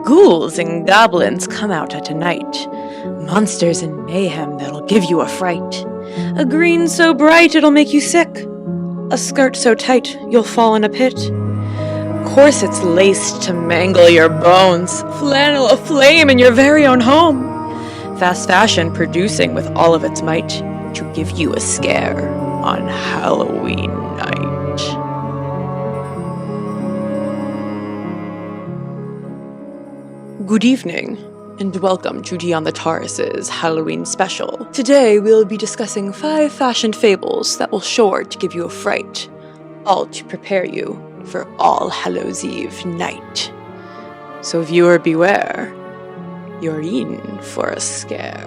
Ghouls and goblins come out at night. Monsters and mayhem that'll give you a fright. A green so bright it'll make you sick. A skirt so tight you'll fall in a pit. Corsets laced to mangle your bones. Flannel aflame in your very own home. Fast fashion producing with all of its might to give you a scare on Halloween night. Good evening, and welcome to Dion the Taurus's Halloween special. Today we'll be discussing 5 fashion fables that will sure to give you a fright, all to prepare you for All Hallows Eve night. So viewer beware, you're in for a scare.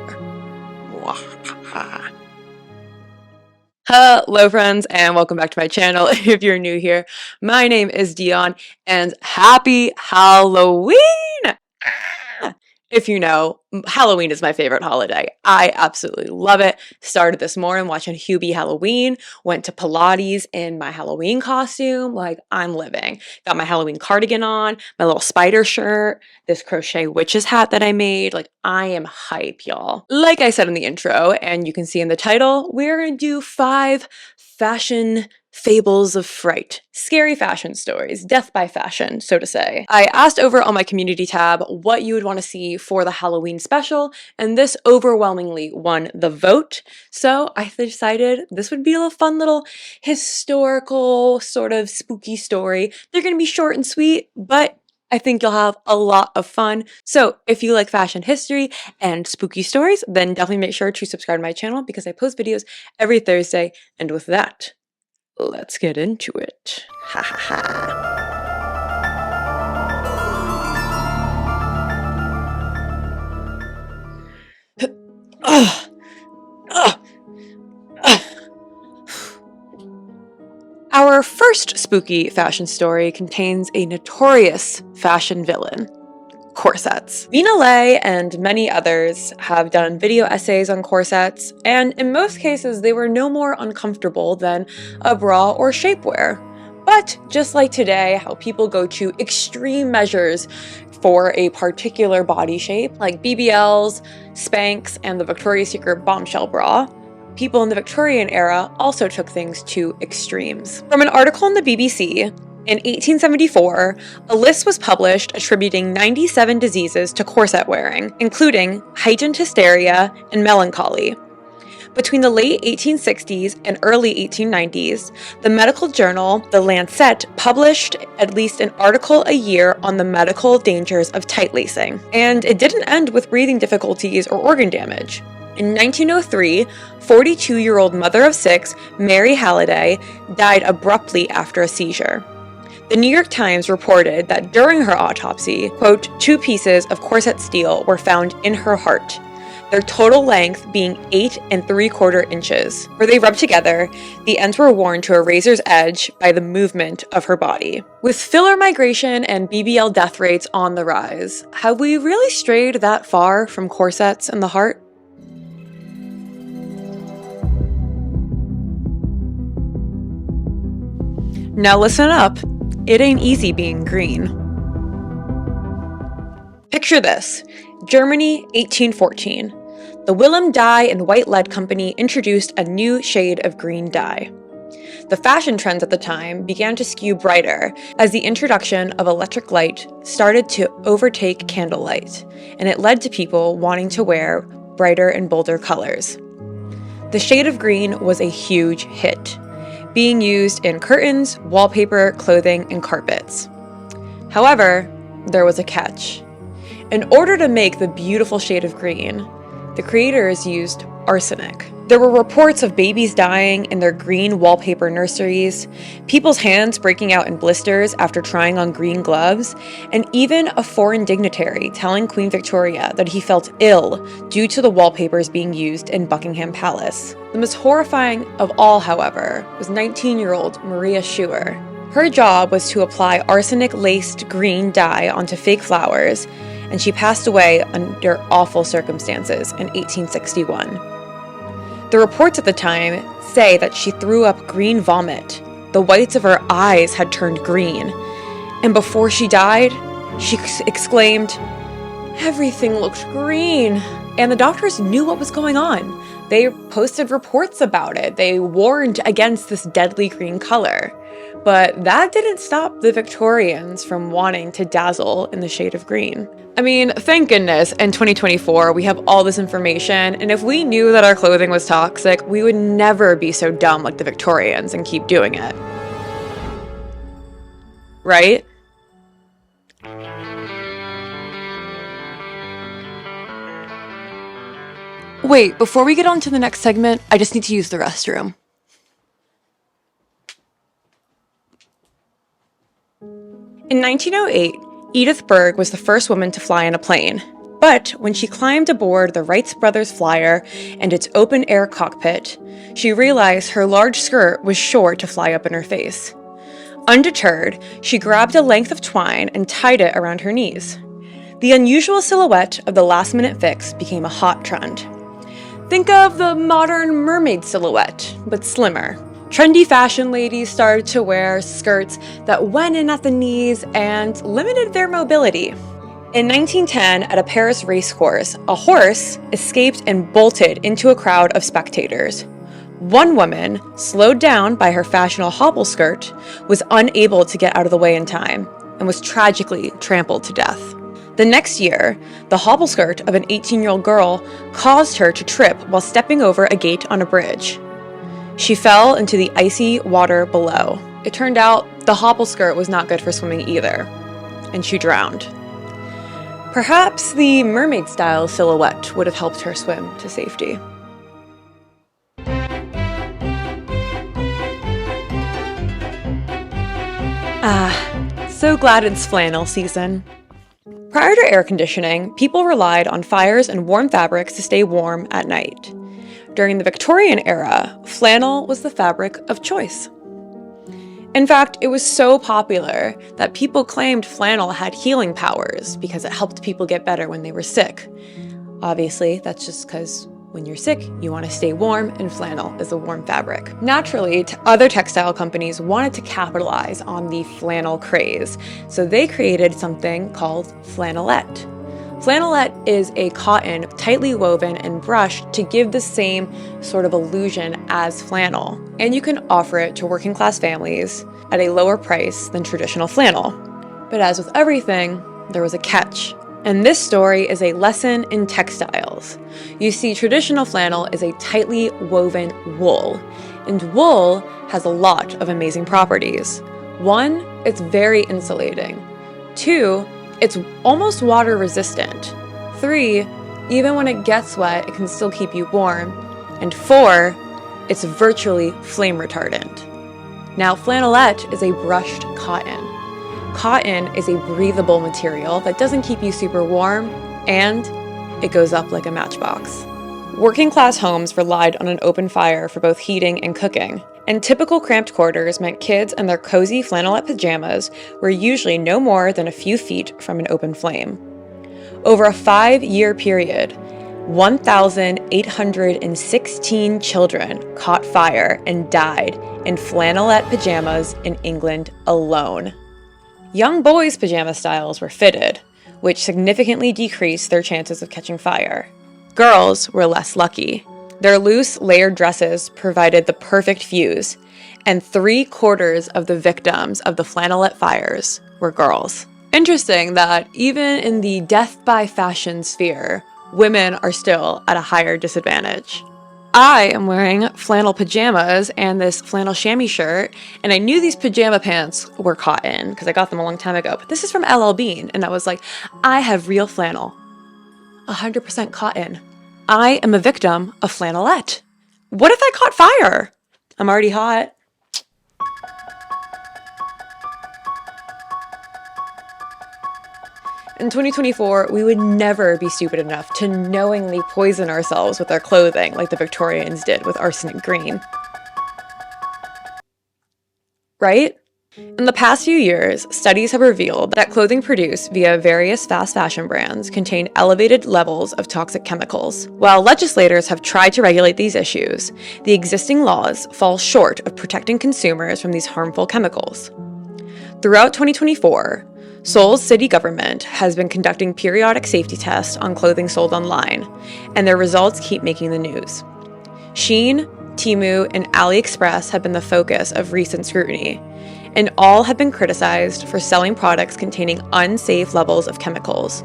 Hello friends, and welcome back to my channel. If you're new here, my name is Dion, and happy Halloween! If you know, Halloween is my favorite holiday. I absolutely love it. Started this morning watching Hubie Halloween, went to Pilates in my Halloween costume. Like, I'm living. Got my Halloween cardigan on, my little spider shirt, this crochet witch's hat that I made. Like, I am hype, y'all. Like I said in the intro, and you can see in the title, we're gonna do 5 fashion fables of fright. Scary fashion stories, death by fashion, so to say. I asked over on my community tab what you would want to see for the Halloween special, and this overwhelmingly won the vote. So I decided this would be a fun little historical sort of spooky story. They're going to be short and sweet, but I think you'll have a lot of fun. So if you like fashion history and spooky stories, then definitely make sure to subscribe to my channel because I post videos every Thursday. And with that, let's get into it. Ha ha ha. Our first spooky fashion story contains a notorious fashion villain, corsets. Flannelette and many others have done video essays on corsets, and in most cases they were no more uncomfortable than a bra or shapewear. But just like today, how people go to extreme measures for a particular body shape, like BBLs, Spanx, and the Victoria's Secret bombshell bra, people in the Victorian era also took things to extremes. From an article in the BBC, in 1874, a list was published attributing 97 diseases to corset wearing, including heightened hysteria and melancholy. Between the late 1860s and early 1890s, the medical journal, The Lancet, published at least an article a year on the medical dangers of tight lacing. And it didn't end with breathing difficulties or organ damage. In 1903, 42-year-old mother of 6, Mary Halliday, died abruptly after a seizure. The New York Times reported that during her autopsy, quote, 2 pieces of corset steel were found in her heart, their total length being 8 3/4 inches. Where they rubbed together, the ends were worn to a razor's edge by the movement of her body. With filler migration and BBL death rates on the rise, have we really strayed that far from corsets and the heart? Now listen up. It ain't easy being green. Picture this. Germany, 1814. The Willem Dye and White Lead Company introduced a new shade of green dye. The fashion trends at the time began to skew brighter as the introduction of electric light started to overtake candlelight, and it led to people wanting to wear brighter and bolder colors. The shade of green was a huge hit, being used in curtains, wallpaper, clothing, and carpets. However, there was a catch. In order to make the beautiful shade of green, the creators used arsenic. There were reports of babies dying in their green wallpaper nurseries, people's hands breaking out in blisters after trying on green gloves, and even a foreign dignitary telling Queen Victoria that he felt ill due to the wallpapers being used in Buckingham Palace. The most horrifying of all, however, was 19-year-old Maria Schuer. Her job was to apply arsenic-laced green dye onto fake flowers, and she passed away under awful circumstances in 1861. The reports at the time say that she threw up green vomit. The whites of her eyes had turned green. And before she died, She exclaimed, "Everything looked green." And the doctors knew what was going on. They posted reports about it. They warned against this deadly green color. But that didn't stop the Victorians from wanting to dazzle in the shade of green. I mean, thank goodness, in 2024, we have all this information, and if we knew that our clothing was toxic, we would never be so dumb like the Victorians and keep doing it. Right? Wait, before we get on to the next segment, I just need to use the restroom. In 1908, Edith Berg was the first woman to fly in a plane. But when she climbed aboard the Wright brothers flyer and its open-air cockpit, she realized her large skirt was sure to fly up in her face. Undeterred, she grabbed a length of twine and tied it around her knees. The unusual silhouette of the last-minute fix became a hot trend. Think of the modern mermaid silhouette, but slimmer. Trendy fashion ladies started to wear skirts that went in at the knees and limited their mobility. In 1910, at a Paris racecourse, a horse escaped and bolted into a crowd of spectators. One woman, slowed down by her fashionable hobble skirt, was unable to get out of the way in time and was tragically trampled to death. The next year, the hobble skirt of an 18-year-old girl caused her to trip while stepping over a gate on a bridge. She fell into the icy water below. It turned out the hobble skirt was not good for swimming either, and she drowned. Perhaps the mermaid-style silhouette would have helped her swim to safety. So glad it's flannel season. Prior to air conditioning, people relied on fires and warm fabrics to stay warm at night. During the Victorian era, flannel was the fabric of choice. In fact, it was so popular that people claimed flannel had healing powers because it helped people get better when they were sick. Obviously, that's just because when you're sick, you want to stay warm, and flannel is a warm fabric. Naturally, other textile companies wanted to capitalize on the flannel craze, so they created something called Flannelette. Flannelette is a cotton tightly woven and brushed to give the same sort of illusion as flannel, and you can offer it to working class families at a lower price than traditional flannel. But as with everything, there was a catch. And this story is a lesson in textiles. You see, traditional flannel is a tightly woven wool, and wool has a lot of amazing properties. 1, it's very insulating. 2, it's almost water resistant. 3, even when it gets wet, it can still keep you warm. And 4, it's virtually flame retardant. Now, flannelette is a brushed cotton. Cotton is a breathable material that doesn't keep you super warm, and it goes up like a matchbox. Working class homes relied on an open fire for both heating and cooking, and typical cramped quarters meant kids and their cozy flannelette pajamas were usually no more than a few feet from an open flame. Over a 5-year period, 1,816 children caught fire and died in flannelette pajamas in England alone. Young boys' pajama styles were fitted, which significantly decreased their chances of catching fire. Girls were less lucky. Their loose, layered dresses provided the perfect fuse, and 3/4 of the victims of the flannelette fires were girls. Interesting that even in the death by fashion sphere, women are still at a higher disadvantage. I am wearing flannel pajamas and this flannel chamois shirt, and I knew these pajama pants were cotton because I got them a long time ago, but this is from LL Bean, and I was like, I have real flannel. 100% cotton. I am a victim of flannelette. What if I caught fire? I'm already hot. In 2024, we would never be stupid enough to knowingly poison ourselves with our clothing like the Victorians did with arsenic green. Right? In the past few years, studies have revealed that clothing produced via various fast fashion brands contain elevated levels of toxic chemicals. While legislators have tried to regulate these issues, the existing laws fall short of protecting consumers from these harmful chemicals. Throughout 2024, Seoul's city government has been conducting periodic safety tests on clothing sold online, and their results keep making the news. Shein, Temu, and AliExpress have been the focus of recent scrutiny, and all have been criticized for selling products containing unsafe levels of chemicals,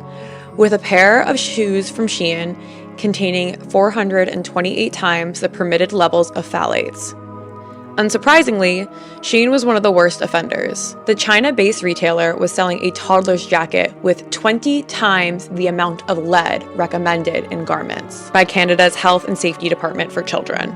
with a pair of shoes from Shein containing 428 times the permitted levels of phthalates. Unsurprisingly, Shein was one of the worst offenders. The China-based retailer was selling a toddler's jacket with 20 times the amount of lead recommended in garments by Canada's Health and Safety Department for Children.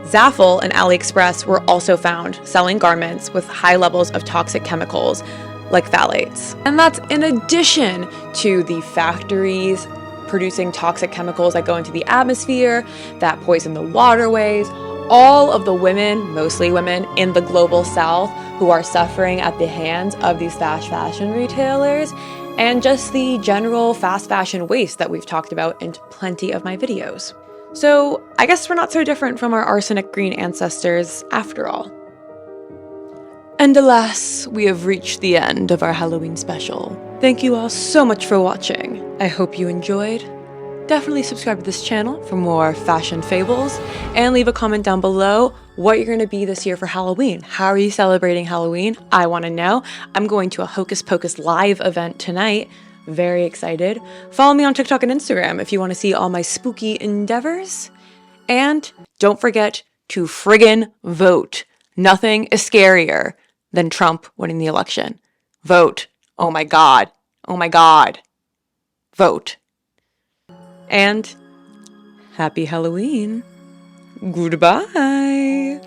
Zaful and AliExpress were also found selling garments with high levels of toxic chemicals like phthalates. And that's in addition to the factories producing toxic chemicals that go into the atmosphere, that poison the waterways, all of the women, mostly women, in the global south who are suffering at the hands of these fast fashion retailers, and just the general fast fashion waste that we've talked about in plenty of my videos. So I guess we're not so different from our arsenic green ancestors after all. And alas, we have reached the end of our Halloween special. Thank you all so much for watching. I hope you enjoyed. Definitely subscribe to this channel for more fashion fables, and leave a comment down below what you're going to be this year for Halloween. How are you celebrating Halloween? I want to know. I'm going to a Hocus Pocus live event tonight. Very excited. Follow me on TikTok and Instagram if you want to see all my spooky endeavors. And don't forget to friggin' vote. Nothing is scarier than Trump winning the election. Vote. Oh my God. Oh my God. Vote. And happy Halloween. Goodbye.